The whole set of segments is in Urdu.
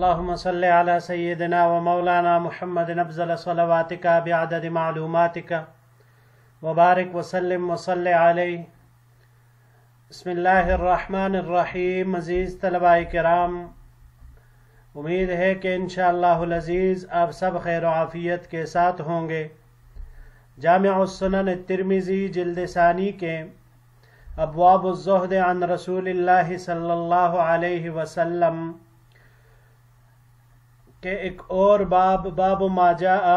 اللهم صل على سيدنا ومولانا محمد أفضل صلواتك بعدد معلوماتك وبارك وسلم وصل عليه. بسم اللہ الرحمن الرحیم. عزیز طلباء کرام، امید ہے کہ انشاءاللہ العزیز آپ سب خیر و عافیت کے ساتھ ہوں گے. جامع السنن الترمذی جلد ثانی کے ابواب الزہد عن رسول اللہ صلی اللہ علیہ وسلم کہ ایک اور باب ما جاء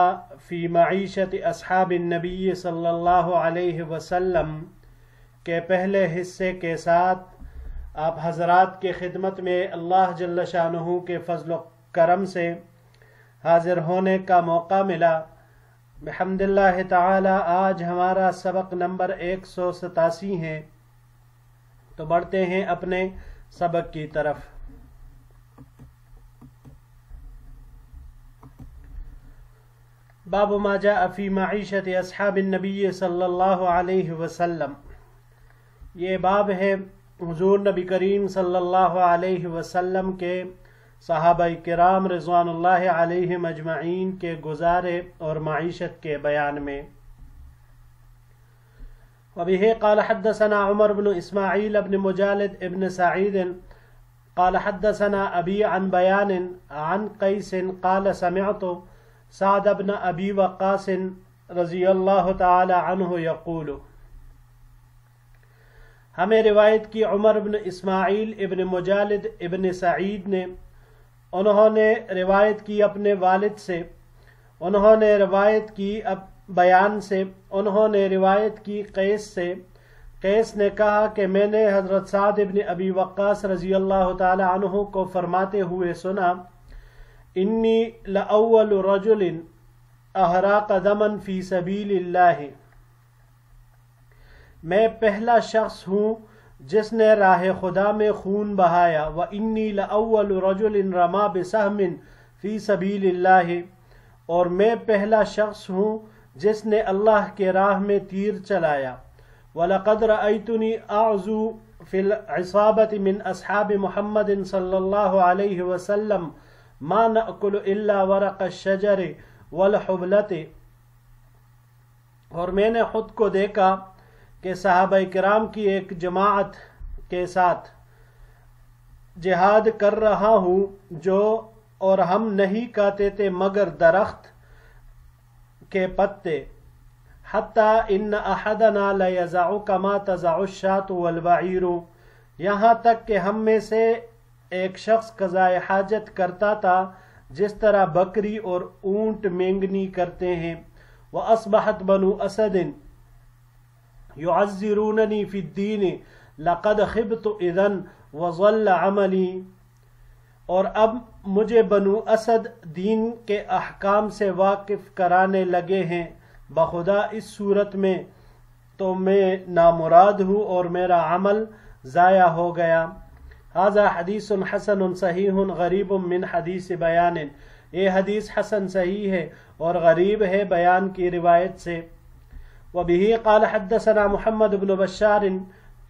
فی معیشت اصحاب النبی صلی اللہ علیہ وسلم کے پہلے حصے کے ساتھ آپ حضرات کے خدمت میں اللہ جل شانہ کے فضل و کرم سے حاضر ہونے کا موقع ملا. بحمد اللہ تعالی آج ہمارا سبق نمبر 187 ہے. تو بڑھتے ہیں اپنے سبق کی طرف. باب ما جاء فی معیشت اصحاب النبی صلی اللہ علیہ وسلم. یہ باب ہے حضور نبی کریم صلی اللہ علیہ وسلم کے صحابہ کرام رضوان اللہ علیہم اجمعین کے گزارے اور معیشت کے بیان میں. وبه قال حدثنا عمر بن اسماعیل بن مجالد ابن سعید قال حدثنا ابی عن بیان عن قیس قال سمعت سعد بن ابی وقاص رضی اللہ تعالی عنہ یقول. ہمیں روایت کی عمر بن اسماعیل ابن مجالد ابن سعید نے. انہوں نے روایت کی اپنے والد سے، انہوں نے روایت کی بیان سے، انہوں نے روایت کی قیس سے. قیس نے کہا کہ میں نے حضرت سعد ابن ابی وقاص رضی اللہ تعالی عنہ کو فرماتے ہوئے سنا: انی لأول رجل احراق دما فی سبیل اللہ. میں پہلا شخص ہوں جس نے راہ خدا میں خون بہایا. وانی لأول رجل رما بسہم فی سبیل اللہ. اور میں پہلا شخص ہوں جس نے اللہ کے راہ میں تیر چلایا. وَلَقَدْ رَأَيْتُنِي أَعْزُو فِي الْعِصَابَةِ مِنْ أَصْحَابِ مُحَمَّدٍ صلی اللہ علیہ وسلم ما نأکل الا ورق الشجر والحبلة. اور میں نے خود کو دیکھا کہ صحابہ کرام کی ایک جماعت کے ساتھ جہاد کر رہا ہوں اور ہم نہیں کھاتے تھے مگر درخت کے پتے. حتی ان احدنا لیزع کما تزع الشاة والبعیر. یہاں تک کہ ہم میں سے ایک شخص قضائے حاجت کرتا تھا جس طرح بکری اور اونٹ مینگنی کرتے ہیں. وَأَصْبَحَتْ بَنُو أَسَدٍ يُعَزِّرُونَنِي فِي الدِّينِ لَقَدْ خِبْتُ إِذًا وَظَلَّ عَمَلِي. اور اب مجھے بنو اسد دین کے احکام سے واقف کرانے لگے ہیں. بخدا اس صورت میں تو میں نامراد ہوں اور میرا عمل ضائع ہو گیا. ھذا حدیث حسن صحیح غریب من حدیث بیان. یہ حدیث حسن صحیح ہے اور غریب ہے بیان کی روایت سے. وبه قال حدثنا محمد بن بشار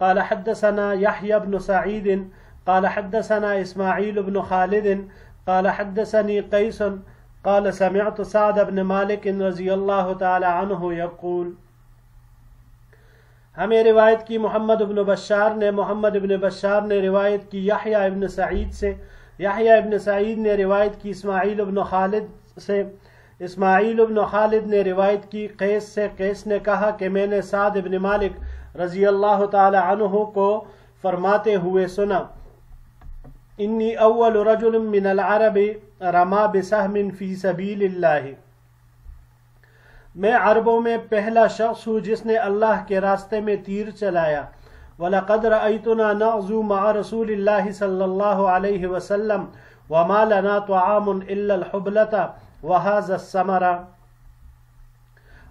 قال حدثنا يحيى بن سعيد قال حدثنا اسماعيل بن خالد قال حدثني قيس قال سمعت سعد بن مالك رضی اللہ تعالی عنہ یقول. ہمیں روایت کی محمد بن بشار نے روایت کی یحییٰ ابن سعید سے. یحییٰ ابن سعید نے روایت کی اسماعیل ابن خالد سے. اسماعیل ابن خالد نے روایت کی قیس سے. قیس نے کہا کہ میں نے سعد ابن مالک رضی اللہ تعالی عنہ کو فرماتے ہوئے سنا: انی اول رجل من العرب رما بسہم فی سبیل اللہ. میں عربوں میں پہلا شخص ہوں جس نے اللہ کے راستے میں تیر چلایا. وَلَقَدْ رَأَيْتُنَا نَغْزُو مَعَ رَسُولِ اللَّهِ صلی اللہ علیہ وسلم وَمَا لَنَا طَعَامٌ إِلَّا الْحُبْلَةَ وَهَذَا الثَّمَرَ.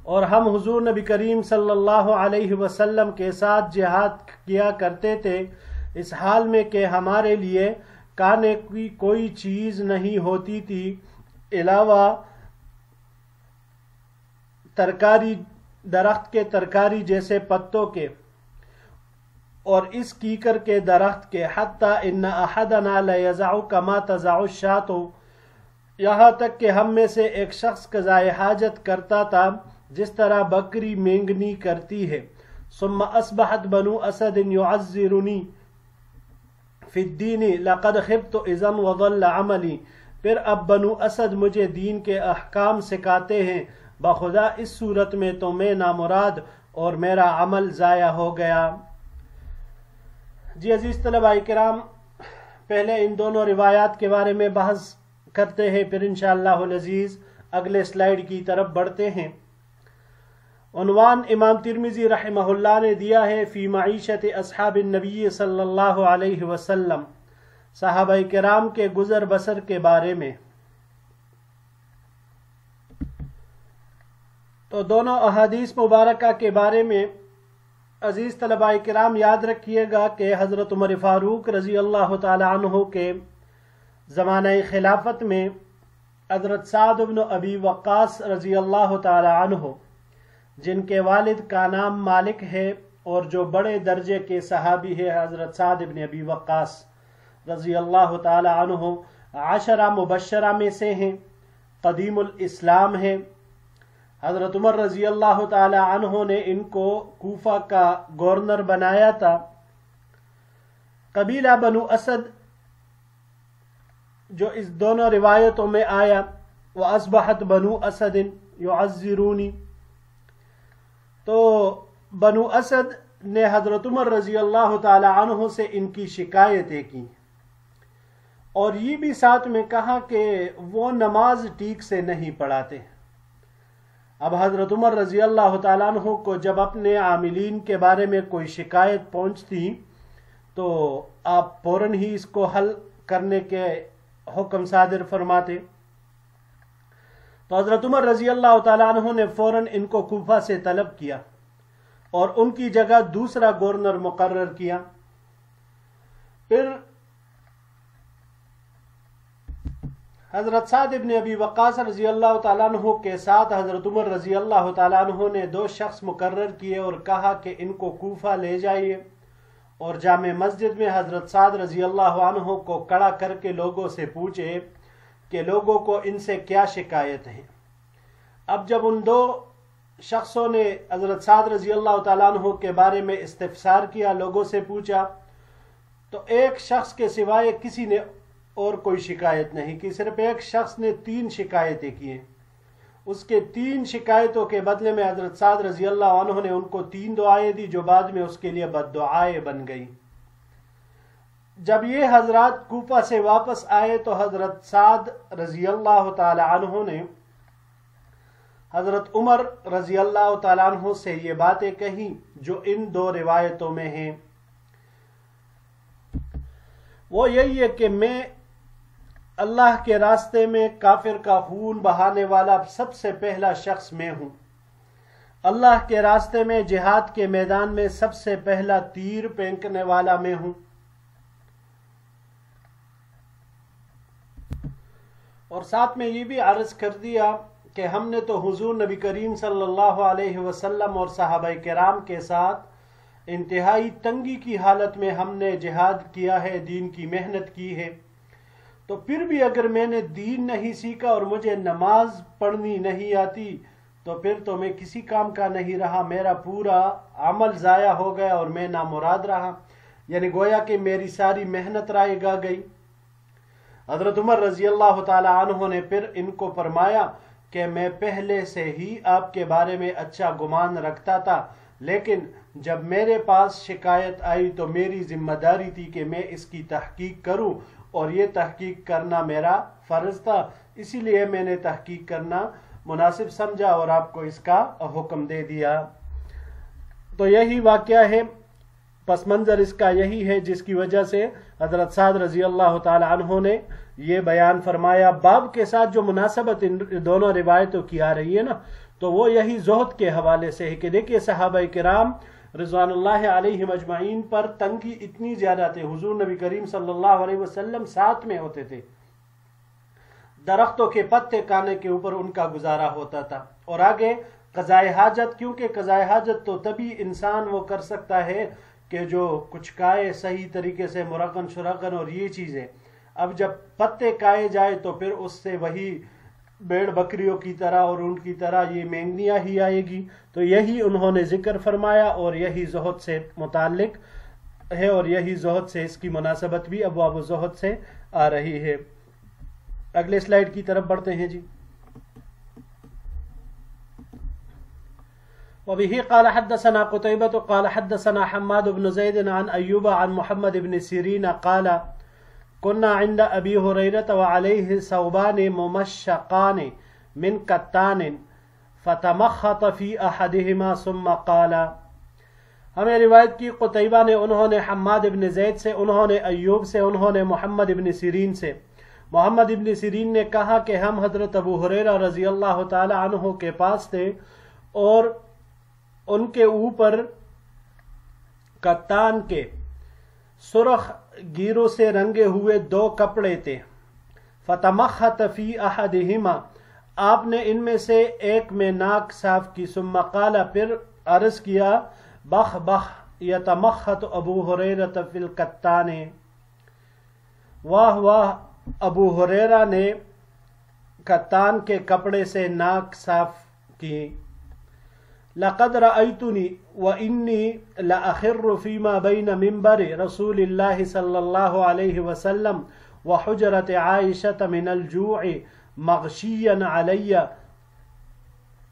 اور ہم حضور نبی کریم صلی اللہ علیہ وسلم کے ساتھ جہاد کیا کرتے تھے اس حال میں کہ ہمارے لیے کھانے کی کوئی چیز نہیں ہوتی تھی علاوہ ترکاری، درخت کے ترکاری جیسے پتوں کے. اور اس کیکر کے درخت کے، حتی ان احدنا لیزع کما تزع الشاۃ، یہاں تک کہ ہم میں سے ایک شخص قضائے حاجت کرتا تھا جس طرح بکری مینگنی کرتی ہے. ثم اصبحت بنو اسد يعذرنی فی الدین لقد خبت اذا وضل عملی. پھر اب بنو اسد مجھے دین کے احکام سکھاتے ہیں، بخدا اس صورت میں تو میں نامراد اور میرا عمل ضائع ہو گیا. جی عزیز طلباء کرام، پہلے ان دونوں روایات کے بارے میں بحث کرتے ہیں، پھر انشاءاللہ العزیز اگلے سلائیڈ کی طرف بڑھتے ہیں. عنوان امام ترمذی رحمہ اللہ نے دیا ہے فی معیشت اصحاب النبی صلی اللہ علیہ وسلم، صحابہ کرام کے گزر بسر کے بارے میں. تو دونوں احادیث مبارکہ کے بارے میں عزیز طلباء کرام یاد رکھیے گا کہ حضرت عمر فاروق رضی اللہ تعالی عنہ کے زمانہ خلافت میں حضرت سعد بن ابی وقاص رضی اللہ تعالی عنہ، جن کے والد کا نام مالک ہے اور جو بڑے درجے کے صحابی ہے، حضرت سعد بن ابی وقاص رضی اللہ تعالی عنہ 10 مبشرہ میں سے ہیں، قدیم الاسلام ہیں. حضرت عمر رضی اللہ تعالی عنہ نے ان کو کوفہ کا گورنر بنایا تھا. قبیلہ بنو اسد جو اس دونوں روایتوں میں آیا، وَأَصْبَحَتْ بَنُو أَسَدٍ يُعَذِّرُونِ، تو بنو اسد نے حضرت عمر رضی اللہ تعالی عنہ سے ان کی شکایتیں کی، اور یہ بھی ساتھ میں کہا کہ وہ نماز ٹھیک سے نہیں پڑھاتے. اب حضرت عمر رضی اللہ تعالیٰ عنہ کو جب اپنے عاملین کے بارے میں کوئی شکایت پہنچتی تو آپ فوراً ہی اس کو حل کرنے کے حکم صادر فرماتے. تو حضرت عمر رضی اللہ تعالیٰ عنہ نے فوراً ان کو کوفہ سے طلب کیا اور ان کی جگہ دوسرا گورنر مقرر کیا. پھر حضرت سعد بن ابی وقاص رضی اللہ تعالیٰ عنہ کے ساتھ حضرت عمر رضی اللہ تعالیٰ عنہ نے 2 شخص مقرر کیے اور کہا کہ ان کو کوفہ لے جائیے اور جامع مسجد میں حضرت سعد رضی اللہ عنہ کو کھڑا کر کے لوگوں سے پوچھے کہ لوگوں کو ان سے کیا شکایت ہے. اب جب ان 2 شخصوں نے حضرت سعد رضی اللہ تعالیٰ عنہ کے بارے میں استفسار کیا، لوگوں سے پوچھا، تو ایک شخص کے سوائے کسی نے اور کوئی شکایت نہیں کی. صرف ایک شخص نے 3 شکایتیں کی ہیں. اس کے 3 شکایتوں کے بدلے میں حضرت سعد رضی اللہ عنہ نے ان کو 3 دعائیں دی جو بعد میں اس کے لیے بد دعائیں بن گئی. جب یہ حضرات کوفہ سے واپس آئے تو حضرت سعد رضی اللہ تعالی عنہ نے حضرت عمر رضی اللہ تعالی عنہ سے یہ باتیں کہیں جو ان 2 روایتوں میں ہیں. وہ یہی ہے کہ میں اللہ کے راستے میں کافر کا خون بہانے والا سب سے پہلا شخص میں ہوں. اللہ کے راستے میں جہاد کے میدان میں سب سے پہلا تیر پھینکنے والا میں ہوں. اور ساتھ میں یہ بھی عرض کر دیا کہ ہم نے تو حضور نبی کریم صلی اللہ علیہ وسلم اور صحابہ کرام کے ساتھ انتہائی تنگی کی حالت میں ہم نے جہاد کیا ہے، دین کی محنت کی ہے. تو پھر بھی اگر میں نے دین نہیں سیکھا اور مجھے نماز پڑھنی نہیں آتی تو پھر تو میں کسی کام کا نہیں رہا، میرا پورا عمل ضائع ہو گیا اور میں نامراد رہا. یعنی گویا کہ میری ساری محنت رائے گا گئی. حضرت عمر رضی اللہ تعالی عنہ نے پھر ان کو فرمایا کہ میں پہلے سے ہی آپ کے بارے میں اچھا گمان رکھتا تھا، لیکن جب میرے پاس شکایت آئی تو میری ذمہ داری تھی کہ میں اس کی تحقیق کروں، اور یہ تحقیق کرنا میرا فرض تھا، اسی لیے میں نے تحقیق کرنا مناسب سمجھا اور آپ کو اس کا حکم دے دیا. تو یہی واقعہ ہے، پس منظر اس کا یہی ہے جس کی وجہ سے حضرت سعد رضی اللہ تعالی عنہ نے یہ بیان فرمایا. باب کے ساتھ جو مناسبت ان دونوں روایتوں کی آ رہی ہے نا، تو وہ یہی زہد کے حوالے سے ہے کہ دیکھیے صحابہ کرام رضوان اللہ علیہم اجمعین پر تنگی اتنی زیادہ تھے. حضور نبی کریم صلی اللہ علیہ وسلم ساتھ میں ہوتے تھے، درختوں کے پتے کھانے کے اوپر ان کا گزارا ہوتا تھا. اور آگے قضائے حاجت، کیونکہ قضائے حاجت تو تبھی انسان وہ کر سکتا ہے کہ کہ جو کچھ کائے صحیح طریقے سے مرغن شرغن اور یہ چیزیں، اب جب پتے کائے جائے تو پھر اس سے وہی بیڑ بکریوں کی طرح اور اونٹ کی طرح یہ مینگنیاں ہی آئے گی. تو یہی انہوں نے ذکر فرمایا اور یہی زہد سے متعلق ہے اور یہی زہد سے اس کی مناسبت بھی ابواب الزہد سے آ رہی ہے. اگلے سلائیڈ کی طرف بڑھتے ہیں جی. وبه قال حدثنا قتيبة قال حدثنا حماد بن زيد عن أيوب عن محمد بن سيرين قال كنا عند أبي هريرة وعليه ثوبان ممشقان من كتان فتمخط في أحدهما ثم قال. ہمیں روایت کی قتیبہ نے، انہوں نے حماد بن زید سے، انہوں نے ایوب سے، انہوں نے محمد بن سیرین سے. محمد بن سیرین نے کہا کہ ہم حضرت ابو ہریرہ رضی اللہ تعالی عنہ کے پاس تھے اور ان کے اوپر کتان کے سرخ گیروں سے رنگے ہوئے 2 کپڑے تھے. فتمخط فی احدہما، آپ نے ان میں سے ایک میں ناک صاف کی. ثم قال، پھر عرض کیا، بخ بخ یتمخط ابو ہریرہ فی الکتان، واہ واہ ابو ہریرہ نے کتان کے کپڑے سے ناک صاف کی. لقد رأيتني وإني لأخر فيما بين منبر رسول الله صلى الله عليه وسلم وحجرة عائشة من الجوع مغشيا علي.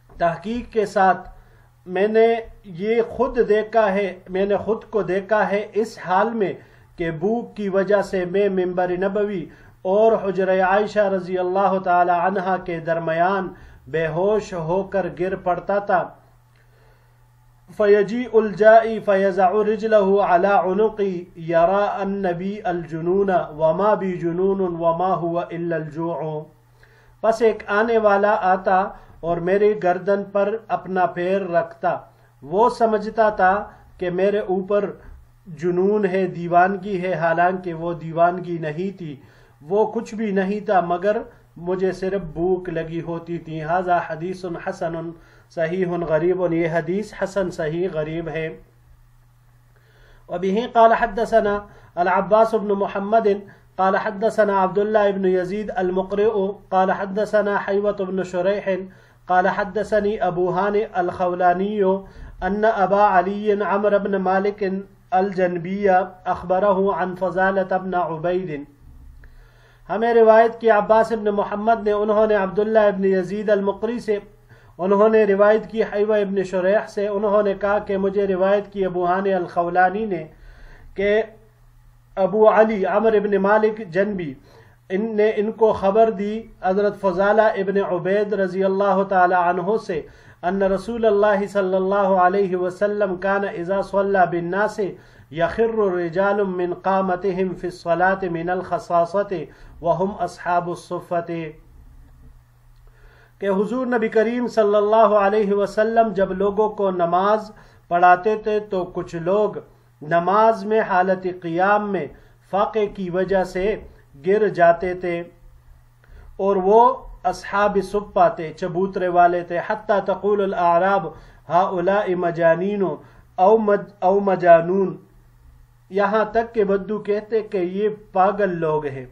تحقیق کے ساتھ میں نے یہ خود دیکھا ہے، میں نے خود کو دیکھا ہے اس حال میں کہ بھوک کی وجہ سے میں منبر نبوی اور حجرہ عائشہ رضی اللہ تعالی عنہا کے درمیان بے ہوش ہو کر گر پڑتا تھا. فَيَجِيءُ الْجَائِي فَيَزَعُ رِجْلَهُ عَلَى عُنُقِي يَرَى النَّبِي الْجُنُونَ وَمَا بِي جُنُونٌ وَمَا هُوَ إِلَّا الْجُوعُ. پس ایک آنے والا آتا اور میری گردن پر اپنا پیر رکھتا. وہ سمجھتا تھا کہ میرے اوپر جنون ہے، دیوانگی ہے، حالانکہ وہ دیوانگی نہیں تھی، وہ کچھ بھی نہیں تھا مگر مجھے صرف بھوک لگی ہوتی تھی. ھذا حدیث حسن صحیح غریب، یہ حدیث حسن صحیح غریب ہے. وبه قال حدثنا العباس بن محمد قال حدثنا عبد الله بن يزيد المقرئ قال حدثنا حيوة بن شريح قال حدثني أبو هانئ الخولاني أن أبا علي عمرو بن مالك الجنبي أخبره عن فضالة بن عبيد. ہمیں روایت کی عباس ابن محمد نے، انہوں نے عبداللہ ابن یزید المقری سے، انہوں نے روایت کی حیوہ ابن شریح سے، انہوں نے کہا کہ مجھے روایت کی ابو ہانئ الخولانی نے کہ ابو علی عمرو ابن مالک جنبی نے ان کو خبر دی حضرت فضالہ ابن عبید رضی اللہ تعالی عنہ سے ان رسول اللہ صلی اللہ علیہ وسلم کان اذا صلی بالناس یخر رجال من قامتهم فی الصلاة من الخصاصة وهم اصحاب الصفة، کہ حضور نبی کریم صلی اللہ علیہ وسلم جب لوگوں کو نماز پڑھاتے تھے تو کچھ لوگ نماز میں حالت قیام میں فاقے کی وجہ سے گر جاتے تھے اور وہ اصحاب صفہ تھے، چبوترے والے تھے. حتی تقول الاعراب ہؤلاء مجانین او مجانون، یہاں تک کہ بدو کہتے کہ یہ پاگل لوگ ہیں.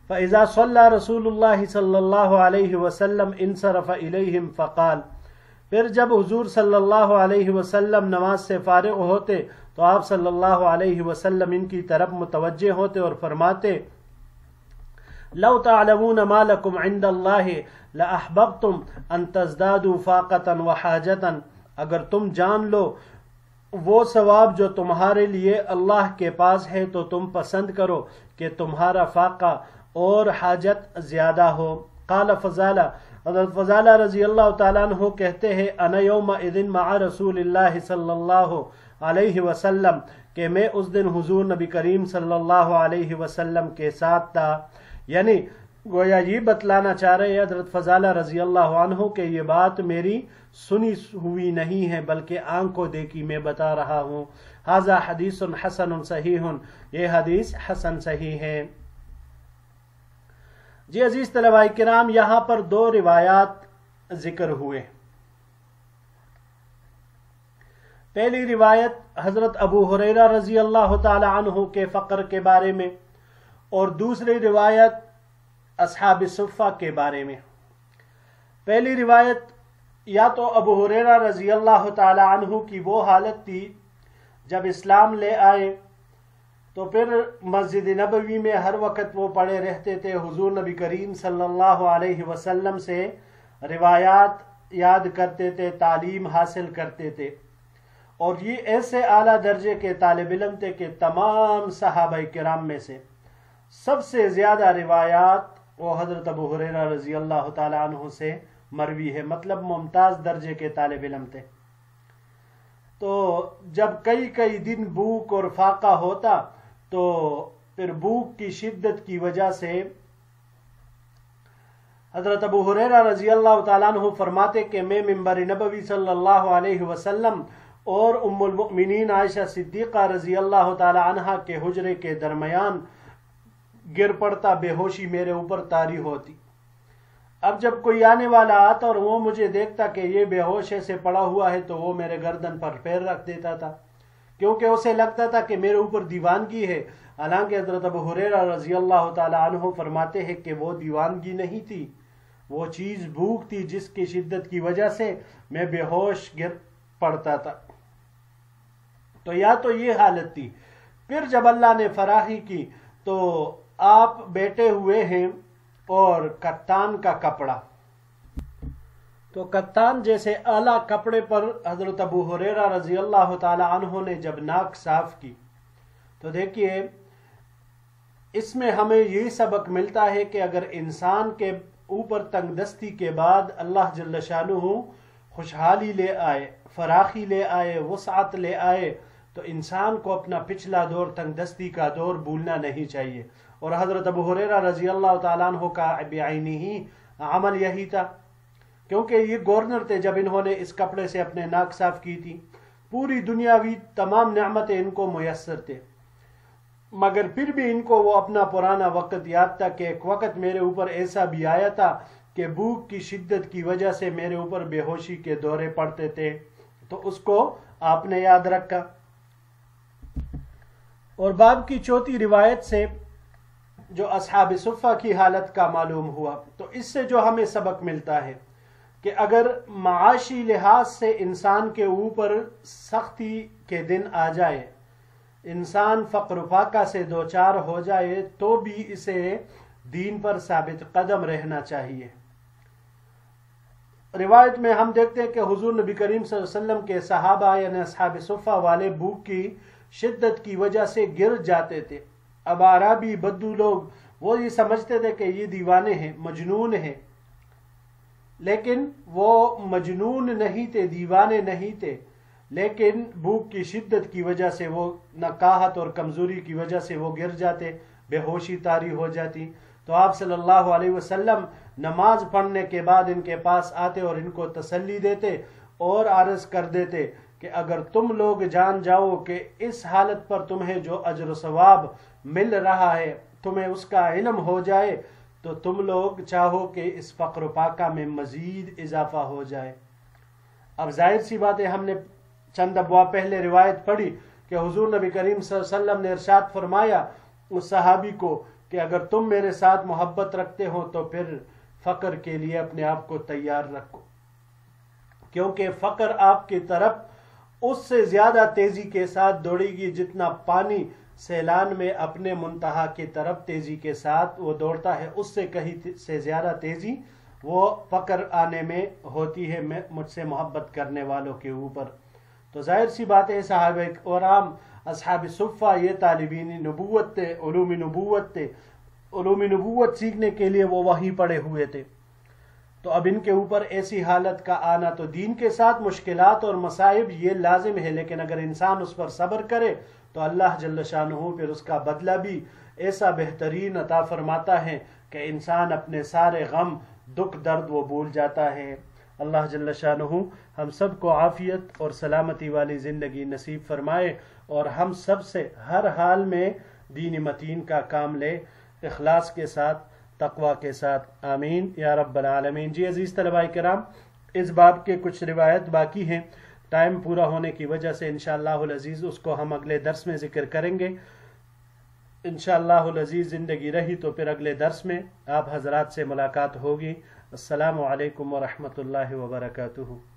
فَإِذَا صَلَّى رسول اللہ صلی اللہ علیہ وسلم انصرف الیہم فقال، پھر جب حضور صلی اللہ علیہ وسلم نماز سے فارغ ہوتے تو آپ صلی اللہ علیہ وسلم ان کی طرف متوجہ ہوتے اور فرماتے، لو تعلمون ما لکم عند اللہ لأحببتم ان تزدادوا فاقة وحاجة، اگر تم جان لو وہ ثواب جو تمہارے لیے اللہ کے پاس ہے تو تم پسند کرو کہ تمہارا فاقہ اور حاجت زیادہ ہو. قال فضالہ، حضرت فضالہ رضی اللہ تعالیٰ عنہ کہتے ہیں، انا یومئذ مع رسول اللہ صلی اللہ علیہ وسلم، کہ میں اس دن حضور نبی کریم صلی اللہ علیہ وسلم کے ساتھ تھا. یعنی گویا یہ بتلانا چاہ رہے حضرت فضالہ رضی اللہ عنہ کہ یہ بات میری سنی ہوئی نہیں ہے بلکہ آنکھوں دیکھی میں بتا رہا ہوں. ھذا حدیث حسن صحیح، یہ حدیث حسن صحیح ہے. جی عزیز طلباء کرام، یہاں پر 2 روایات ذکر ہوئے. پہلی روایت حضرت ابو ہریرہ رضی اللہ تعالی عنہ کے فقر کے بارے میں، اور دوسری روایت اصحاب صفہ کے بارے میں۔ پہلی روایت یا تو ابو ہریرہ رضی اللہ تعالی عنہ کی وہ حالت تھی جب اسلام لے آئے تو پھر مسجد نبوی میں ہر وقت وہ پڑے رہتے تھے، حضور نبی کریم صلی اللہ علیہ وسلم سے روایات یاد کرتے تھے، تعلیم حاصل کرتے تھے، اور یہ ایسے اعلیٰ درجے کے طالب علم تھے کہ تمام صحابہ کرام میں سے سب سے زیادہ روایات وہ حضرت ابو ہریرہ رضی اللہ تعالی عنہ سے مروی ہے، مطلب ممتاز درجے کے طالب علم تھے۔ تو جب کئی دن بھوک اور فاقہ ہوتا تو پھر بھوک کی شدت کی وجہ سے حضرت ابو ہریرہ رضی اللہ تعالیٰ عنہ فرماتے کہ میں منبر نبوی صلی اللہ علیہ وسلم اور ام المؤمنین عائشہ صدیقہ رضی اللہ تعالی عنہا کے حجرے کے درمیان گر پڑتا، بے ہوشی میرے اوپر طاری ہوتی۔ اب جب کوئی آنے والا آتا اور وہ مجھے دیکھتا کہ یہ بے ہوش ایسے پڑا ہوا ہے تو وہ میرے گردن پر پیر رکھ دیتا تھا، کیونکہ اسے لگتا تھا کہ میرے اوپر دیوانگی ہے، حالانکہ حضرت ابو ہریرہ رضی اللہ تعالی عنہ فرماتے ہیں کہ وہ دیوانگی نہیں تھی، وہ چیز بھوک تھی جس کی شدت کی وجہ سے میں بے ہوش گر پڑتا تھا۔ تو یا تو یہ حالت تھی، پھر جب اللہ نے فراخی کی تو آپ بیٹھے ہوئے ہیں اور کتان کا کپڑا، تو کتان جیسے اعلیٰ کپڑے پر حضرت ابو ہریرہ رضی اللہ تعالی عنہ نے جب ناک صاف کی تو دیکھیے اس میں ہمیں یہ سبق ملتا ہے کہ اگر انسان کے اوپر تنگ دستی کے بعد اللہ جل شانہ خوشحالی لے آئے، فراخی لے آئے، وسعت لے آئے، تو انسان کو اپنا پچھلا دور تنگ دستی کا دور بھولنا نہیں چاہیے۔ اور حضرت ابو ہریرہ رضی اللہ تعالیٰ عنہ کا بعینی ہی عمل یہی تھا، کیونکہ یہ گورنر تھے جب انہوں نے اس کپڑے سے اپنے ناک صاف کی تھی، پوری دنیاوی تمام نعمتیں ان کو میسر تھے، مگر پھر بھی ان کو وہ اپنا پرانا وقت یاد تھا کہ ایک وقت میرے اوپر ایسا بھی آیا تھا کہ بھوک کی شدت کی وجہ سے میرے اوپر بے ہوشی کے دورے پڑتے تھے، تو اس کو آپ نے یاد رکھا۔ اور باب کی چوتھی روایت سے جو اصحاب صفہ کی حالت کا معلوم ہوا، تو اس سے جو ہمیں سبق ملتا ہے کہ اگر معاشی لحاظ سے انسان کے اوپر سختی کے دن آ جائے، انسان فقر و فاقہ سے دوچار ہو جائے، تو بھی اسے دین پر ثابت قدم رہنا چاہیے۔ روایت میں ہم دیکھتے ہیں کہ حضور نبی کریم صلی اللہ علیہ وسلم کے صحابہ یعنی اصحاب صفہ والے بھوک کی شدت کی وجہ سے گر جاتے تھے۔ اب عربی بدو لوگ وہ یہ سمجھتے تھے کہ یہ دیوانے ہیں، مجنون ہیں، لیکن وہ مجنون نہیں تھے، دیوانے نہیں تھے، لیکن بھوک کی شدت کی وجہ سے، وہ نقاہت اور کمزوری کی وجہ سے وہ گر جاتے، بے ہوشی طاری ہو جاتی۔ تو آپ صلی اللہ علیہ وسلم نماز پڑھنے کے بعد ان کے پاس آتے اور ان کو تسلی دیتے اور عرض کر دیتے کہ اگر تم لوگ جان جاؤ کہ اس حالت پر تمہیں جو اجر و ثواب مل رہا ہے تمہیں اس کا علم ہو جائے تو تم لوگ چاہو کہ اس فقر و فاقہ میں مزید اضافہ ہو جائے۔ اب ظاہر سی بات ہے، ہم نے چند ابواب پہلے روایت پڑھی کہ حضور نبی کریم صلی اللہ علیہ وسلم نے ارشاد فرمایا اس صحابی کو کہ اگر تم میرے ساتھ محبت رکھتے ہو تو پھر فقر کے لیے اپنے آپ کو تیار رکھو، کیونکہ فقر آپ کی طرف اس سے زیادہ تیزی کے ساتھ دوڑے گی جتنا پانی سیلان میں اپنے منتہا کی طرف تیزی کے ساتھ وہ دوڑتا ہے، اس سے کہیں سے زیادہ تیزی وہ فقر آنے میں ہوتی ہے مجھ سے محبت کرنے والوں کے اوپر۔ تو ظاہر سی بات ہے صحابہ کرام اصحاب صفہ یہ طالبین نبوت تھے، علوم نبوت تھے، علوم نبوت سیکھنے کے لیے وہ وحی پڑے ہوئے تھے، تو اب ان کے اوپر ایسی حالت کا آنا تو دین کے ساتھ مشکلات اور مصائب یہ لازم ہے، لیکن اگر انسان اس پر صبر کرے تو اللہ جل شانہ پھر اس کا بدلہ بھی ایسا بہترین عطا فرماتا ہے کہ انسان اپنے سارے غم دکھ درد وہ بھول جاتا ہے۔ اللہ جل شانہ ہم سب کو عافیت اور سلامتی والی زندگی نصیب فرمائے اور ہم سب سے ہر حال میں دین متین کا کام لے، اخلاص کے ساتھ، تقوی کے ساتھ، آمین یا رب العالمین۔ جی عزیز طلباء کرام، اس باب کے کچھ روایت باقی ہیں، ٹائم پورا ہونے کی وجہ سے انشاءاللہ العزیز اس کو ہم اگلے درس میں ذکر کریں گے. انشاءاللہ العزیز زندگی رہی تو پھر اگلے درس میں آپ حضرات سے ملاقات ہوگی. السلام علیکم ورحمۃ اللہ وبرکاتہ.